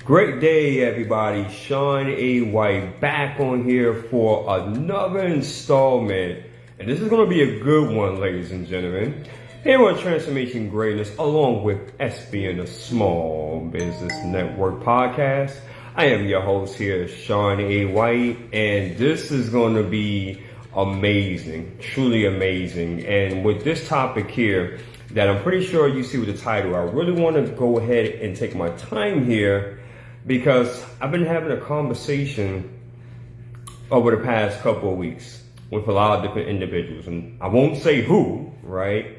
Great day, everybody. Sean A. White back on here for another installment. And this is going to be a good one, ladies and gentlemen. Here on Transformation Greatness, along with SBN, the Small Business Network podcast. I am your host here, Sean A. White, and this is going to be amazing, truly amazing. And with this topic here, that I'm pretty sure you see with the title, I really want to go ahead and take my time here because I've been having a conversation over the past couple of weeks with a lot of different individuals, and I won't say who, right?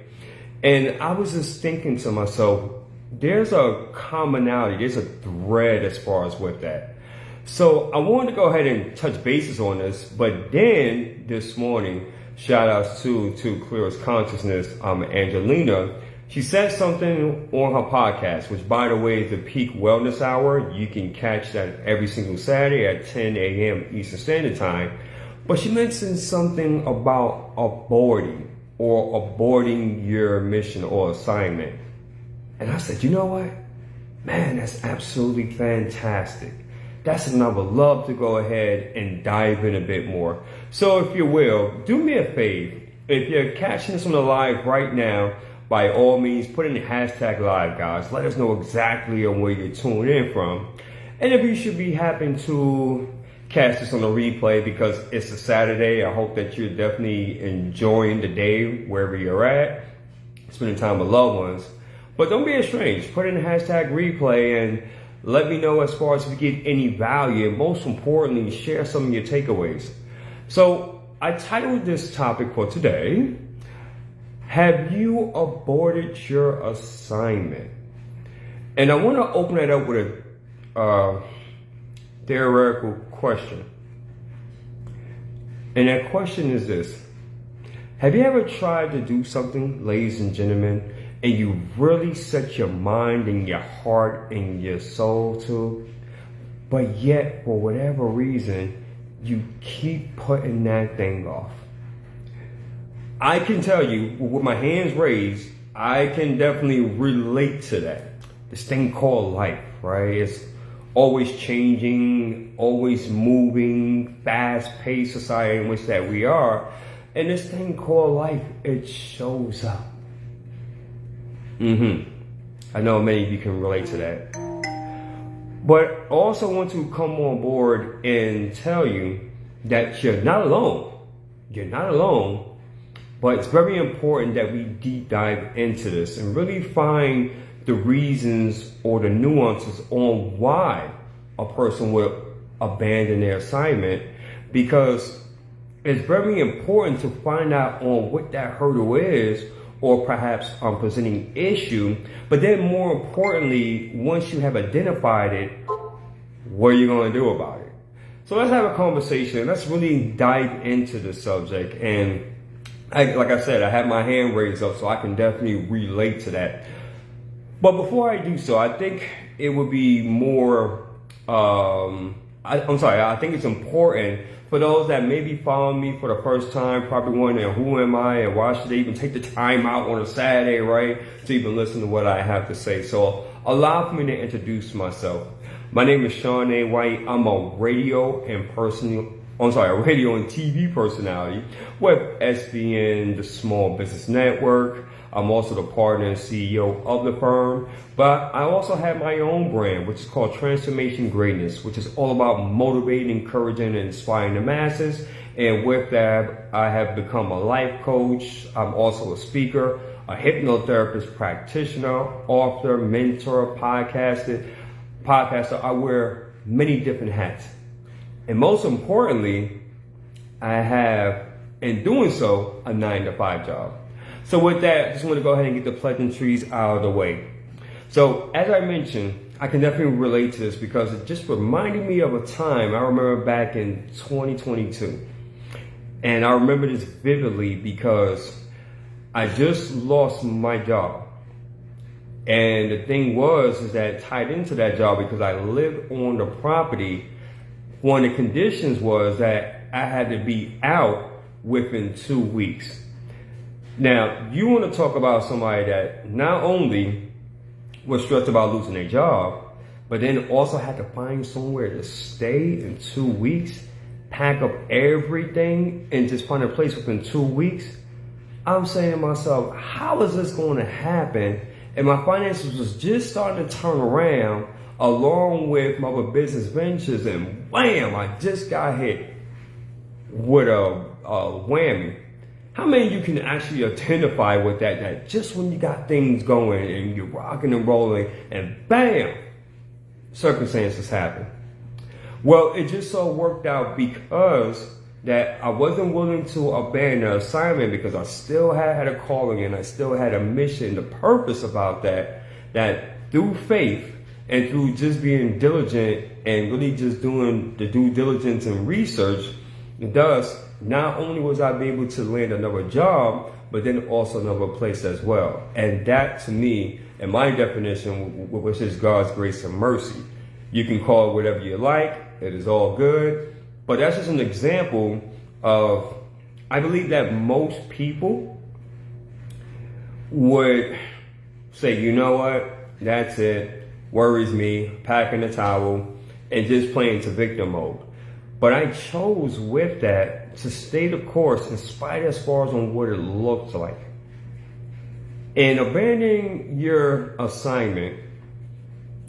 And I was just thinking to myself, there's a commonality, there's a thread as far as with that. So I wanted to go ahead and touch bases on this, but then this morning, shout outs to Clearest Consciousness, Angelina. She said something on her podcast, which by the way is the Peak Wellness Hour. You can catch that every single Saturday at 10 a.m. Eastern Standard Time. But she mentioned something about aborting your mission or assignment. And I said, you know what? Man, that's absolutely fantastic. That's something I would love to go ahead and dive in a bit more. So if you will, do me a favor. If you're catching this on the live right now, by all means, put in the hashtag live, guys. Let us know exactly where you're tuning in from. And if you should be happen to catch this on the replay because it's a Saturday, I hope that you're definitely enjoying the day wherever you're at, spending time with loved ones. But don't be estranged. Put in the hashtag replay and let me know as far as if you get any value. And most importantly, share some of your takeaways. So I titled this topic for today, have you aborted your assignment? And I want to open it up with a theoretical question. And that question is this. Have you ever tried to do something, ladies and gentlemen, and you really set your mind and your heart and your soul to, but yet for whatever reason, you keep putting that thing off? I can tell you, with my hands raised, I can definitely relate to that. This thing called life, right? It's always changing, always moving, fast-paced society in which that we are. And this thing called life, it shows up. I know many of you can relate to that. But I also want to come on board and tell you that you're not alone. You're not alone. But it's very important that we deep dive into this and really find the reasons or the nuances on why a person would abandon their assignment, because it's very important to find out on what that hurdle is, or perhaps presenting issue. But then more importantly, once you have identified it, what are you going to do about it? So let's have a conversation. Let's really dive into the subject. And like I said, I have my hand raised up, so I can definitely relate to that. But before I do so, I think it would be more, I think it's important for those that may be following me for the first time, probably wondering who am I and why should they even take the time out on a Saturday, right, to even listen to what I have to say. So allow me to introduce myself. My name is Sean A. White. I'm a radio and TV personality with SBN, the Small Business Network. I'm also the partner and CEO of the firm, but I also have my own brand, which is called Transformation Greatness, which is all about motivating, encouraging, and inspiring the masses. And with that, I have become a life coach. I'm also a speaker, a hypnotherapist practitioner, author, mentor, podcaster. I wear many different hats. And most importantly, I have, in doing so, a 9-to-5 job. So with that, I just want to go ahead and get the pleasantries out of the way. So as I mentioned, I can definitely relate to this because it just reminded me of a time I remember back in 2022. And I remember this vividly because I just lost my job. And the thing is that tied into that job, because I lived on the property, one of the conditions was that I had to be out within 2 weeks. Now, you want to talk about somebody that not only was stressed about losing their job, but then also had to find somewhere to stay in 2 weeks, pack up everything, and just find a place within 2 weeks. I'm saying to myself, how is this going to happen? And my finances was just starting to turn around along with my other business ventures, and wham, I just got hit with a whammy. How many of you can actually identify with that just when you got things going and you're rocking and rolling and bam, circumstances happen? Well, it just so worked out because that I wasn't willing to abandon the assignment, because I still had a calling and I still had a mission, the purpose about that through faith and through just being diligent and really just doing the due diligence and research, thus, not only was I able to land another job, but then also another place as well. And that, to me, in my definition, which is God's grace and mercy. You can call it whatever you like. It is all good. But that's just an example of, I believe that most people would say, you know what, that's it, worries me, packing the towel, and just play into victim mode. But I chose with that to stay the course in spite as far as on what it looked like. And abandoning your assignment,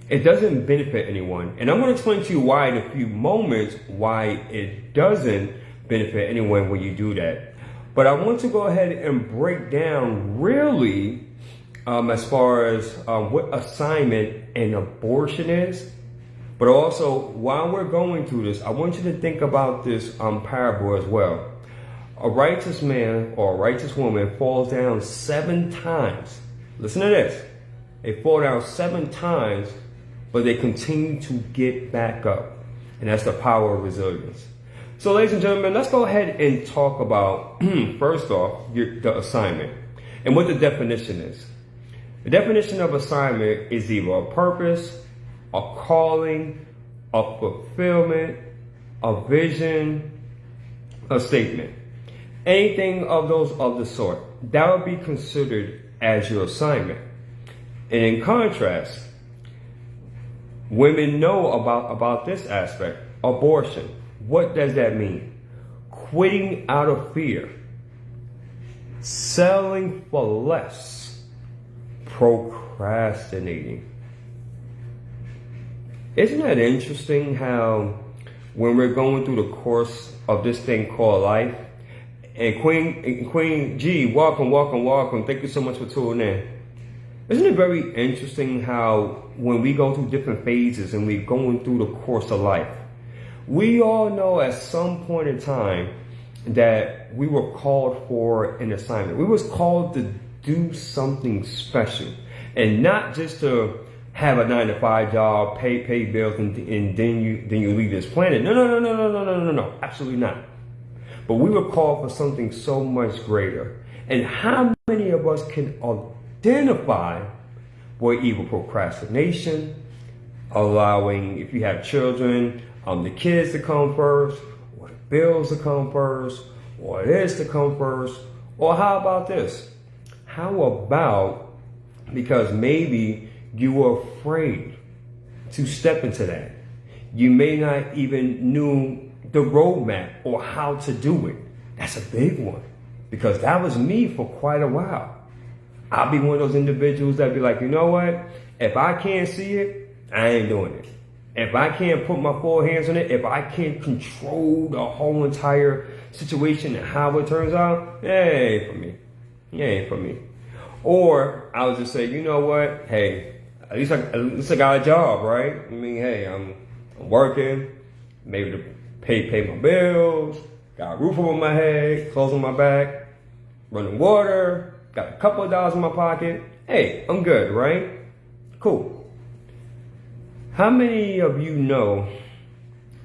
it doesn't benefit anyone. And I'm going to explain to you why in a few moments why it doesn't benefit anyone when you do that. But I want to go ahead and break down really as far as what assignment and abortion is. But also, while we're going through this, I want you to think about this parable as well. A righteous man or a righteous woman falls down 7 times. Listen to this. They fall down 7 times, but they continue to get back up. And that's the power of resilience. So, ladies and gentlemen, let's go ahead and talk about, first off, the assignment and what the definition is. The definition of assignment is either a purpose, a calling, a fulfillment, a vision, a statement. Anything of those of the sort, that would be considered as your assignment. And in contrast, women know about this aspect, abortion. What does that mean? Quitting out of fear, selling for less, procrastinating. Isn't that interesting how when we're going through the course of this thing called life, and Queen G, welcome. Thank you so much for tuning in. Isn't it very interesting how when we go through different phases and we're going through the course of life, we all know at some point in time that we were called for an assignment. We was called to do something special, and not just to have a 9-to-5 job, pay bills, and then you leave this planet. No, absolutely not. But we were called for something so much greater. And how many of us can identify with either procrastination, allowing, if you have children, the kids to come first, or the bills to come first, or this to come first, or how about this? How about, because maybe you were afraid to step into that. You may not even knew the roadmap or how to do it. That's a big one, because that was me for quite a while. I'll be one of those individuals that be like, you know what? If I can't see it, I ain't doing it. If I can't put my 4 hands on it, if I can't control the whole entire situation and how it turns out, it ain't for me. It ain't for me. Or I'll just say, you know what? Hey, at least I got a job, right? I mean, hey, I'm working, maybe to pay my bills, got a roof over my head, clothes on my back, running water, got a couple of dollars in my pocket. Hey, I'm good, right? Cool. How many of you know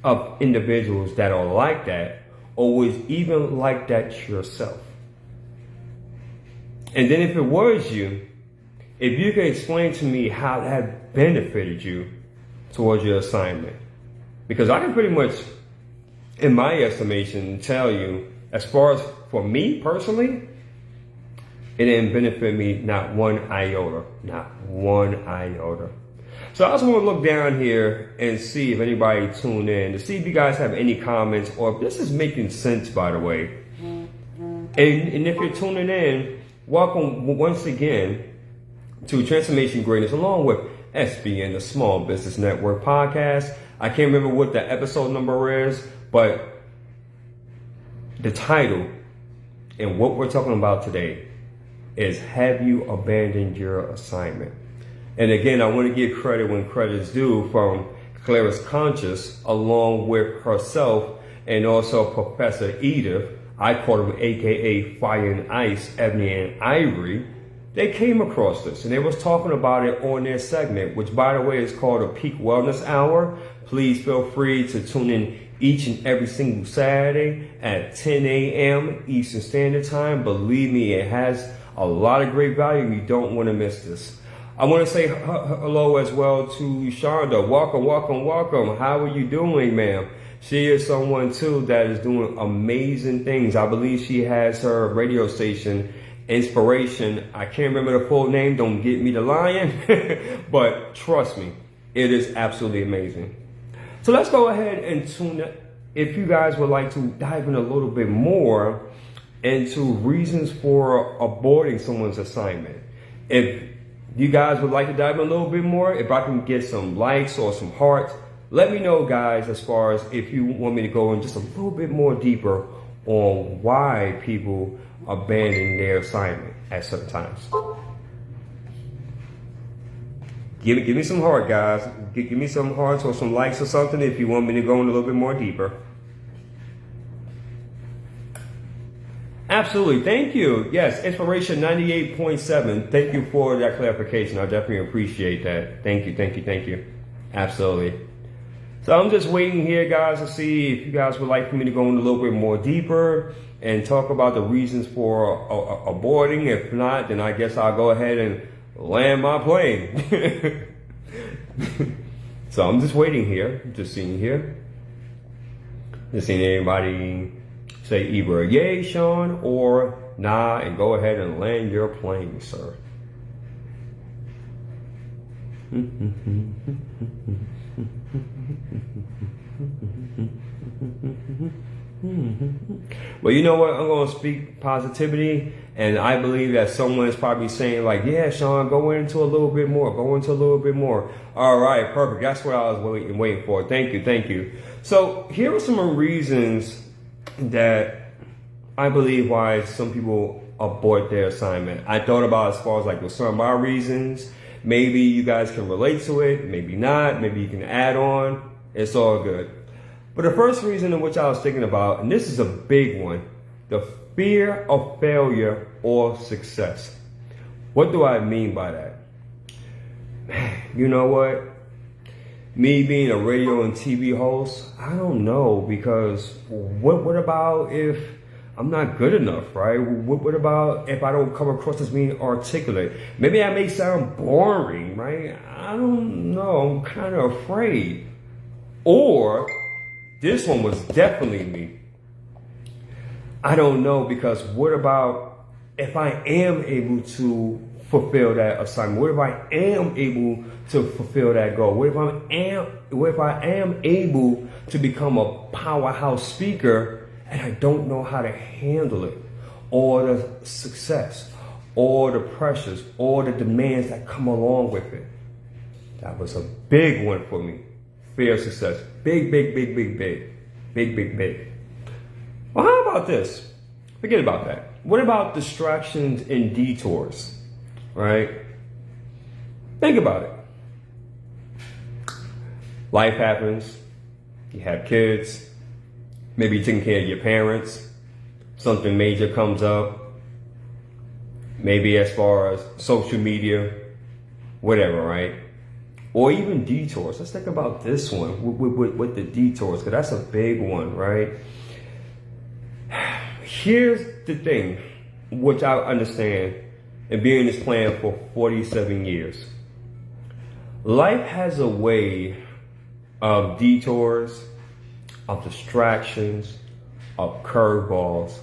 of individuals that are like that, or was even like that yourself? And then if it was you, if you could explain to me how that benefited you towards your assignment. Because I can pretty much, in my estimation, tell you, as far as for me personally, it didn't benefit me not one iota. Not one iota. So I just want to look down here and see if anybody tuned in, to see if you guys have any comments or if this is making sense, by the way. And if you're tuning in, welcome once again to Transformation Greatness along with SBN, the Small Business Network podcast. I can't remember what the episode number is, but the title and what we're talking about today is, have you abandoned your assignment? And again, I want to give credit when credit is due from Clara's Conscious, along with herself and also Professor Edith. I call them AKA Fire and Ice, Ebony and Ivory. They came across this and they was talking about it on their segment, which by the way is called a Peak Wellness Hour. Please feel free to tune in each and every single Saturday at 10 a.m. Eastern Standard Time. Believe me, it has a lot of great value. You don't want to miss this. I want to say hello as well to Shonda. Welcome, welcome, welcome. How are you doing, ma'am? She is someone too that is doing amazing things. I believe she has her radio station, Inspiration. I can't remember the full name. Don't get me the lion. But trust me, it is absolutely amazing. So let's go ahead and tune in. If you guys would like to dive in a little bit more into reasons for aborting someone's assignment. If you guys would like to dive in a little bit more, if I can get some likes or some hearts, let me know, guys, as far as if you want me to go in just a little bit more deeper on why people abandon their assignment at certain times. Give me some heart, guys. Give me some hearts or some likes or something if you want me to go in a little bit more deeper. Absolutely. Thank you. Yes, Inspiration 98.7. Thank you for that clarification. I definitely appreciate that. Thank you, thank you, thank you. Absolutely. So I'm just waiting here, guys, to see if you guys would like for me to go in a little bit more deeper and talk about the reasons for aborting. If not, then I guess I'll go ahead and land my plane. So I'm just waiting here, just seeing here. Just seeing anybody say either yay, Sean, or nah, and go ahead and land your plane, sir. Well, you know what? I'm going to speak positivity, and I believe that someone is probably saying like, yeah, Sean, go into a little bit more, go into a little bit more. All right, perfect. That's what I was waiting for. Thank you, thank you. So here are some reasons that I believe why some people abort their assignment. I thought about as far as like with some of my reasons. Maybe you guys can relate to it, maybe not, maybe you can add on. It's all good. But the first reason in which I was thinking about, and this is a big one, the fear of failure or success. What do I mean by that? You know what? Me being a radio and TV host, I don't know, because what about if I'm not good enough, right? What about if I don't come across as being articulate? Maybe I may sound boring, right? I don't know. I'm kind of afraid. Or this one was definitely me. I don't know, because what about if I am able to fulfill that assignment? What if I am able to fulfill that goal? What if I am able to become a powerhouse speaker and I don't know how to handle it, or the success, or the pressures, or the demands that come along with it? That was a big one for me. Fear of success. Big, big, big, big, big. Big, big, big. Well, how about this? Forget about that. What about distractions and detours? Right? Think about it. Life happens. You have kids. Maybe you're taking care of your parents. Something major comes up. Maybe as far as social media, whatever, right? Or even detours. Let's think about this one with the detours, because that's a big one, right? Here's the thing, which I understand, and being in this plan for 47 years. Life has a way of detours, of distractions, of curveballs.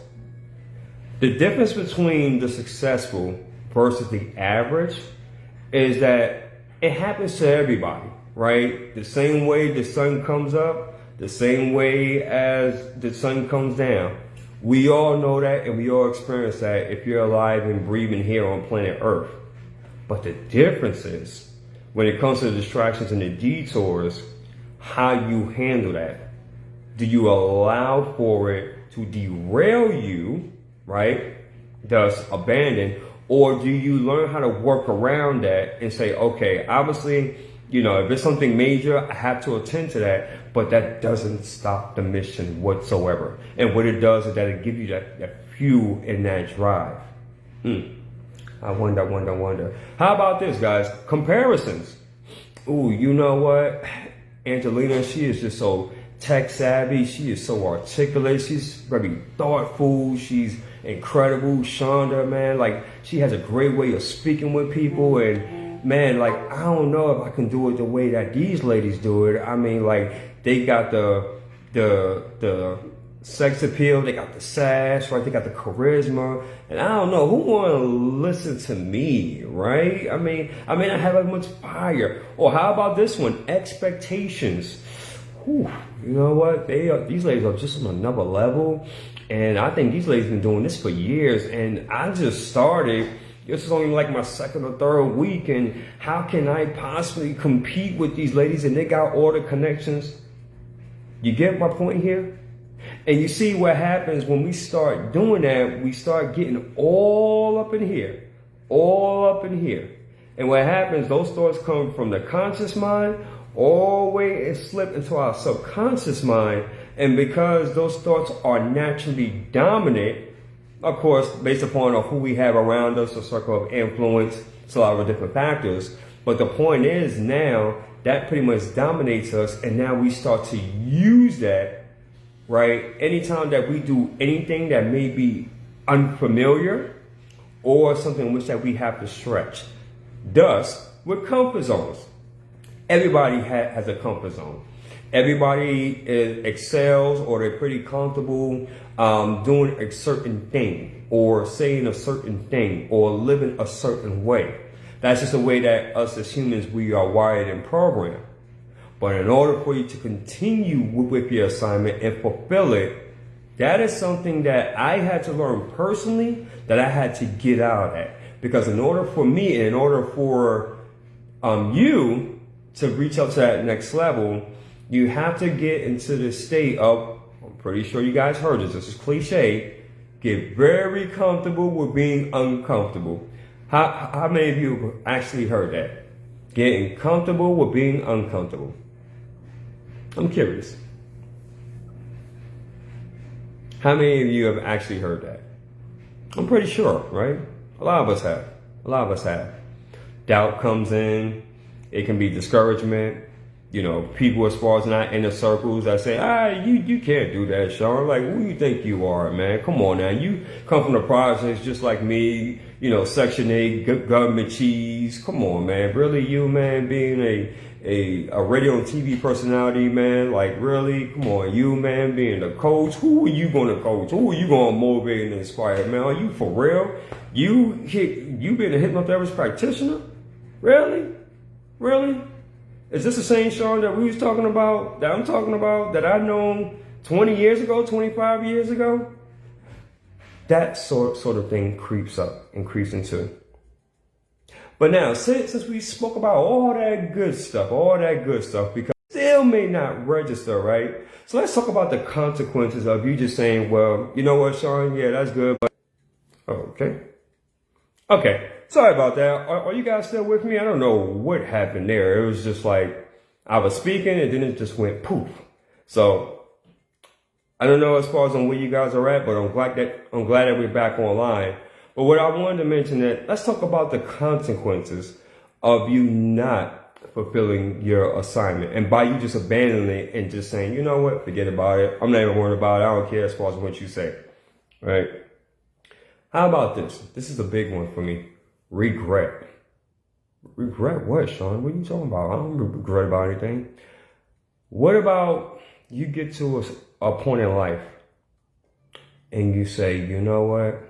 The difference between the successful versus the average is that It happens to everybody, right? The same way the sun comes up, the same way as the sun comes down. We all know that and we all experience that if you're alive and breathing here on planet Earth. But the difference is, when it comes to the distractions and the detours, how you handle that. Do you allow for it to derail you, right? Thus abandon, or do you learn how to work around that and say, okay, obviously, if it's something major, I have to attend to that, but that doesn't stop the mission whatsoever. And what it does is that it gives you that fuel and that drive. I wonder. How about this, guys? Comparisons. Ooh, you know what? Angelina, she is just so tech savvy. She is so articulate. She's very thoughtful. She's incredible. Shonda, man, like, she has a great way of speaking with people. And man, like, I don't know if I can do it the way that these ladies do it. I mean, like, they got the sex appeal, they got the sass, right? They got the charisma, and I don't know who want to listen to me, right? I mean, I have as much fire. Or how about this one? Expectations. Whew, you know what? These ladies are just on another level, and I think these ladies been doing this for years. And I just started. This is only like my second or third week, and how can I possibly compete with these ladies? And they got all the connections. You get my point here? And you see what happens when we start doing that, we start getting all up in here. And what happens, those thoughts come from the conscious mind all the way and slip into our subconscious mind. And because those thoughts are naturally dominant, of course, based upon who we have around us, a circle of influence, it's a lot of different factors. But the point is now that pretty much dominates us, and now we start to use that. Right? Anytime that we do anything that may be unfamiliar or something which that we have to stretch. Thus, with comfort zones. Everybody has a comfort zone. Everybody excels, or they're pretty comfortable doing a certain thing or saying a certain thing or living a certain way. That's just the way that us as humans, we are wired and programmed. But in order for you to continue with your assignment and fulfill it, that is something that I had to learn personally, that I had to get out at. Because in order for me, and in order for you to reach up to that next level, you have to get into the state of, I'm pretty sure you guys heard this is cliche, get very comfortable with being uncomfortable. How many of you have actually heard that? Getting comfortable with being uncomfortable. I'm curious. How many of you have actually heard that? I'm pretty sure, right? A lot of us have. Doubt comes in. It can be discouragement. People as far as in our inner circles that say, you can't do that, Sean. Like, who you think you are, man? Come on now. You come from the projects just like me, Section 8, government cheese. Come on, man. Really, you, man, being a radio and TV personality, man, like, really? Come on, you, man, being a coach. Who are you going to coach? Who are you going to motivate and inspire, man? Are you for real? You been a hypnotherapist practitioner? Really? Is this the same Sean that we was talking about, that I'm talking about, that I known 20 years ago, 25 years ago? That sort of thing creeps up and creeps into. But now, since we spoke about all that good stuff, because it still may not register, right? So let's talk about the consequences of you just saying, well, you know what, Sean? Yeah, that's good, but okay. Sorry about that. Are you guys still with me? I don't know what happened there. It was just like I was speaking and then it just went poof. So I don't know as far as on where you guys are at, but I'm glad that we're back online. But what I wanted to mention that let's talk about the consequences of you not fulfilling your assignment, and by you just abandoning it and just saying, you know what, forget about it. I'm not even worried about it. I don't care as far as what you say, right? How about this? This is a big one for me. Regret. Regret what, Sean? What are you talking about? I don't regret about anything. What about you get to a point in life and you say, you know what?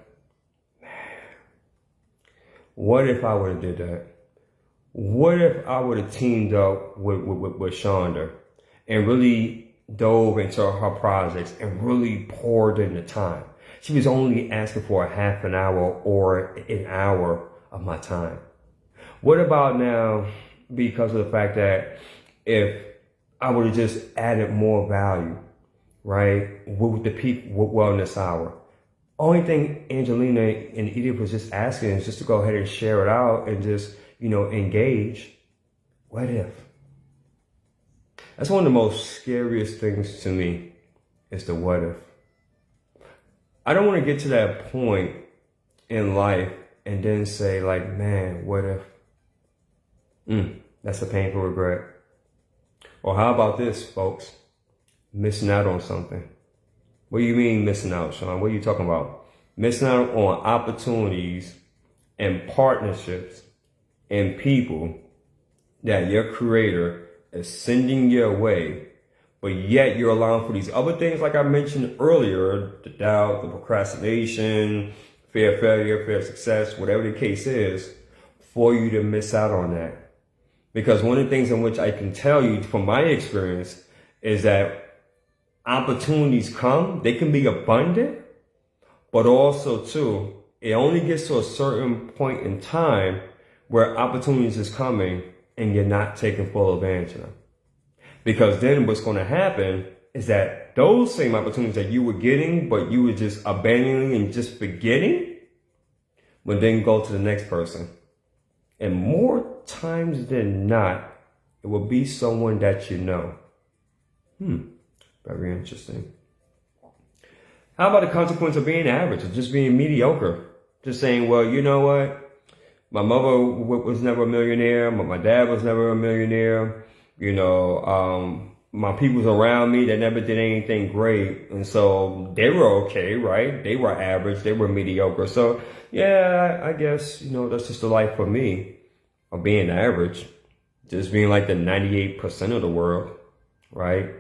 What if I would have did that? What if I would have teamed up with Shonda and really dove into her projects and really poured in the time? She was only asking for a half an hour or an hour of my time. What about now, because of the fact that if I would have just added more value, right, with the peak wellness hour? Only thing Angelina and Edith was just asking is just to go ahead and share it out and just, engage. What if? That's one of the most scariest things to me, is the what if. I don't want to get to that point in life and then say like, man, what if? That's a painful regret. Or how about this, folks? Missing out on something. What do you mean missing out, Sean? What are you talking about? Missing out on opportunities and partnerships and people that your creator is sending your way, but yet you're allowing for these other things like I mentioned earlier, the doubt, the procrastination, fear of failure, fear of success, whatever the case is, for you to miss out on that. Because one of the things in which I can tell you from my experience is that opportunities come, they can be abundant, but also too, it only gets to a certain point in time where opportunities is coming and you're not taking full advantage of them. Because then what's going to happen is that those same opportunities that you were getting, but you were just abandoning and just forgetting, will then go to the next person. And more times than not, it will be someone that you know. Very interesting. How about the consequence of being average, or just being mediocre? Just saying, well, you know what? My mother was never a millionaire. My dad was never a millionaire. My peoples around me, they never did anything great. And so they were okay, right? They were average. They were mediocre. So yeah, I guess, that's just the life for me of being average. Just being like the 98% of the world, right?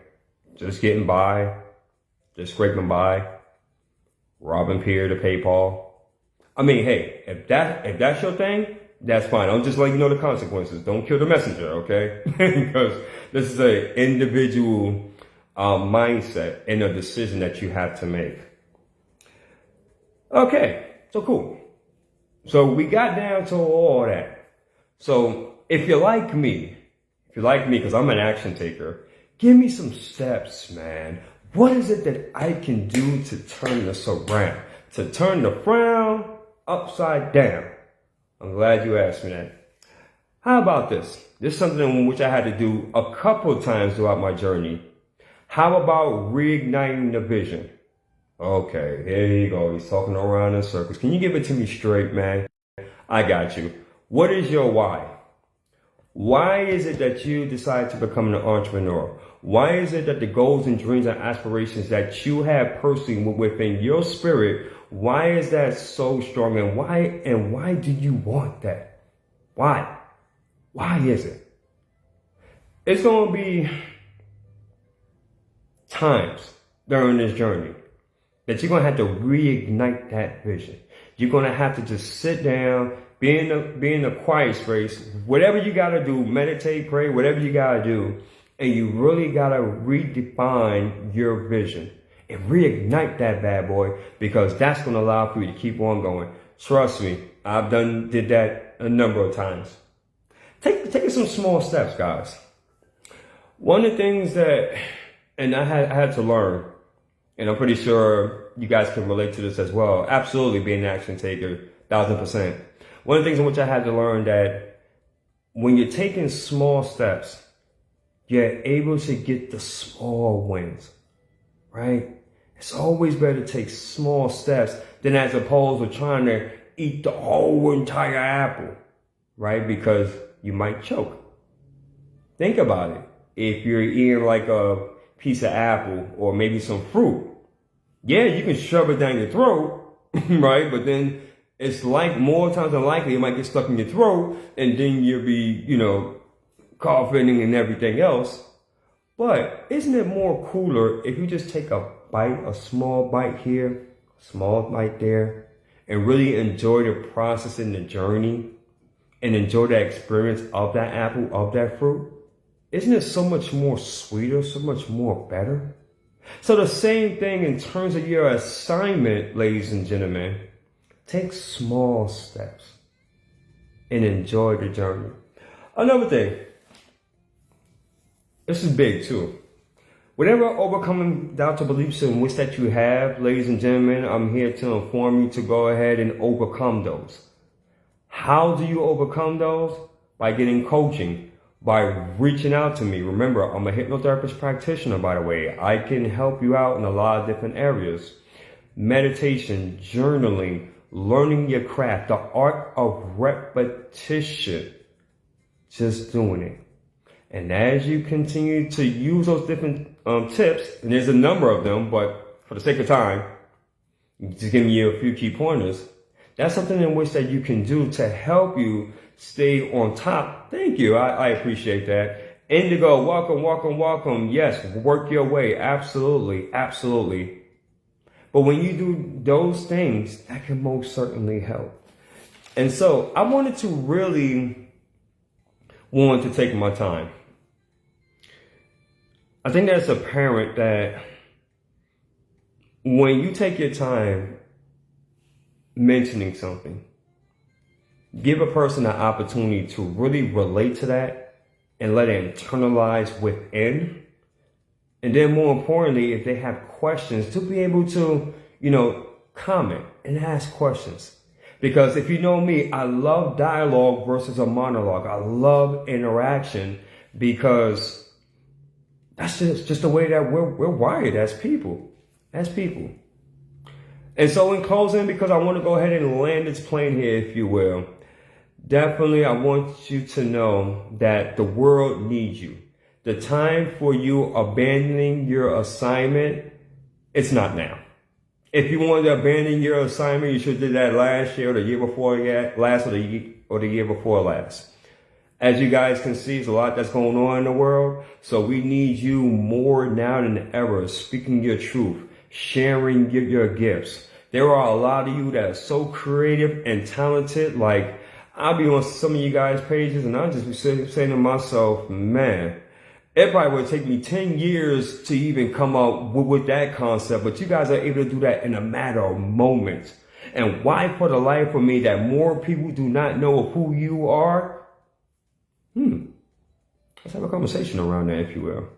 Just getting by, just scraping by, robbing Peter to pay Paul. I mean, hey, if that's your thing, that's fine. I'm just letting you know the consequences. Don't kill the messenger, okay? Because this is an individual mindset and a decision that you have to make. Okay, so cool. So we got down to all that. So if you're like me, because I'm an action taker, give me some steps, man. What is it that I can do to turn this around? To turn the frown upside down? I'm glad you asked me that. How about this? This is something which I had to do a couple of times throughout my journey. How about reigniting the vision? Okay, here you go. He's talking around in circles. Can you give it to me straight, man? I got you. What is your why? Why is it that you decide to become an entrepreneur? Why is it that the goals and dreams and aspirations that you have personally within your spirit, why is that so strong, and why do you want that? Why? Why is it? It's going to be times during this journey that you're going to have to reignite that vision. You're going to have to just sit down, be in a quiet space, whatever you got to do, meditate, pray, whatever you got to do, and you really got to redefine your vision and reignite that bad boy, because that's going to allow for you to keep on going. Trust me, I've did that a number of times. Taking some small steps, guys. One of the things that, and I had to learn, and I'm pretty sure you guys can relate to this as well. Absolutely, being an action taker, 1000%. One of the things in which I had to learn that when you're taking small steps, you're able to get the small wins, right? It's always better to take small steps than as opposed to trying to eat the whole entire apple, right? Because you might choke. Think about it. If you're eating like a piece of apple or maybe some fruit, yeah, you can shove it down your throat, right? But then it's like more times than likely it might get stuck in your throat, and then you'll be, coughing and everything else. But isn't it more cooler if you just take a bite, a small bite here, a small bite there, and really enjoy the process and the journey and enjoy that experience of that apple, of that fruit, isn't it so much more sweeter, so much more better? So the same thing in terms of your assignment, ladies and gentlemen. Take small steps and enjoy the journey. Another thing, this is big too. Whatever overcoming doubts or beliefs in which that you have, ladies and gentlemen, I'm here to inform you to go ahead and overcome those. How do you overcome those? By getting coaching, by reaching out to me. Remember, I'm a hypnotherapist practitioner, by the way. I can help you out in a lot of different areas. Meditation, journaling, learning your craft, the art of repetition, just doing it. And as you continue to use those different tips, and there's a number of them, but for the sake of time, just giving you a few key pointers, that's something in which that you can do to help you stay on top. Thank you. I appreciate that. Indigo, welcome, welcome, welcome. Yes, work your way. Absolutely, absolutely. But when you do those things, that can most certainly help. And so I wanted to take my time. I think that's apparent that when you take your time mentioning something, give a person an opportunity to really relate to that and let it internalize within. And then more importantly, if they have questions, to be able to, comment and ask questions. Because if you know me, I love dialogue versus a monologue. I love interaction because that's just the way that we're wired as people. And so in closing, because I want to go ahead and land this plane here, if you will, definitely I want you to know that the world needs you. The time for you abandoning your assignment, it's not now. If you wanted to abandon your assignment, you should have did that last year or the year before last or the year before last. As you guys can see, there's a lot that's going on in the world. So we need you more now than ever, speaking your truth, sharing your gifts. There are a lot of you that are so creative and talented. Like, I'll be on some of you guys' pages and I'll just be saying to myself, man, it probably would take me 10 years to even come up with that concept, but you guys are able to do that in a matter of moments. And why for the life of me that more people do not know who you are? Let's have a conversation around that, if you will.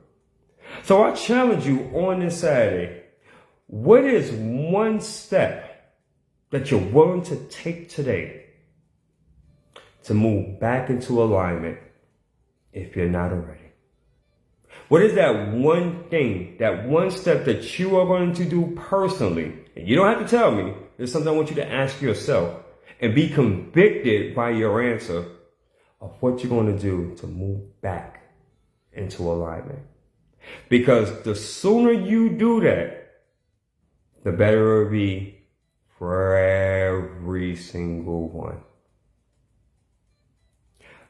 So I challenge you on this Saturday. What is one step that you're willing to take today to move back into alignment if you're not already? What is that one thing, that one step that you are going to do personally? And you don't have to tell me. There's something I want you to ask yourself and be convicted by your answer of what you're going to do to move back into alignment. Because the sooner you do that, the better it will be for every single one.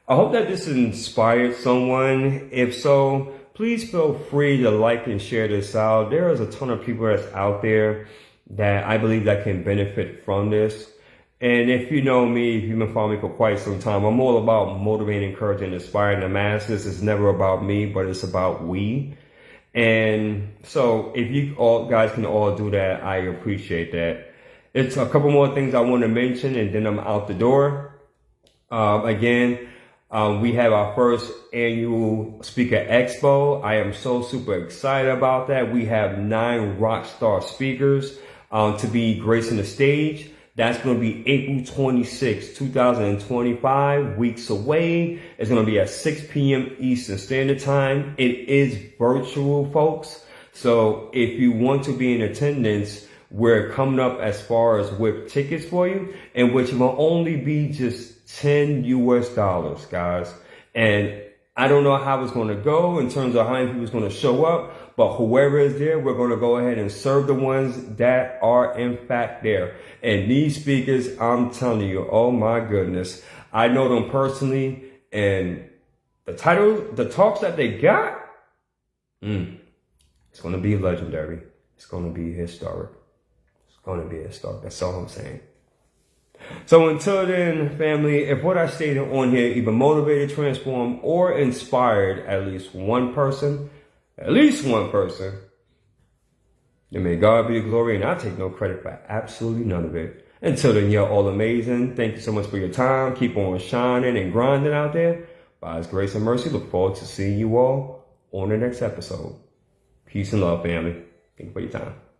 I hope that this inspired someone. If so, please feel free to like and share this out. There is a ton of people that's out there that I believe that can benefit from this. And if you know me, if you've been following me for quite some time, I'm all about motivating, encouraging, inspiring the masses. It's never about me, but it's about we. And so if you all guys can all do that, I appreciate that. It's a couple more things I want to mention and then I'm out the door. We have our first annual Speaker Expo. I am so super excited about that. We have 9 rock star speakers to be gracing the stage. That's going to be April 26, 2025, weeks away. It's going to be at 6 p.m. Eastern Standard Time. It is virtual, folks. So if you want to be in attendance, we're coming up as far as with tickets for you, and which will only be just $10 US, guys. And I don't know how it's going to go in terms of how many people is going to show up, but whoever is there, we're going to go ahead and serve the ones that are in fact there. And these speakers, I'm telling you, oh my goodness, I know them personally, and the talks that they got, it's going to be legendary. It's going to be historic. It's going to be historic. That's all I'm saying. So until then, family, if what I stated on here either motivated, transformed, or inspired at least one person, then may God be the glory, and I take no credit for absolutely none of it. Until then, you're all amazing. Thank you so much for your time. Keep on shining and grinding out there. By His grace and mercy, look forward to seeing you all on the next episode. Peace and love, family. Thank you for your time.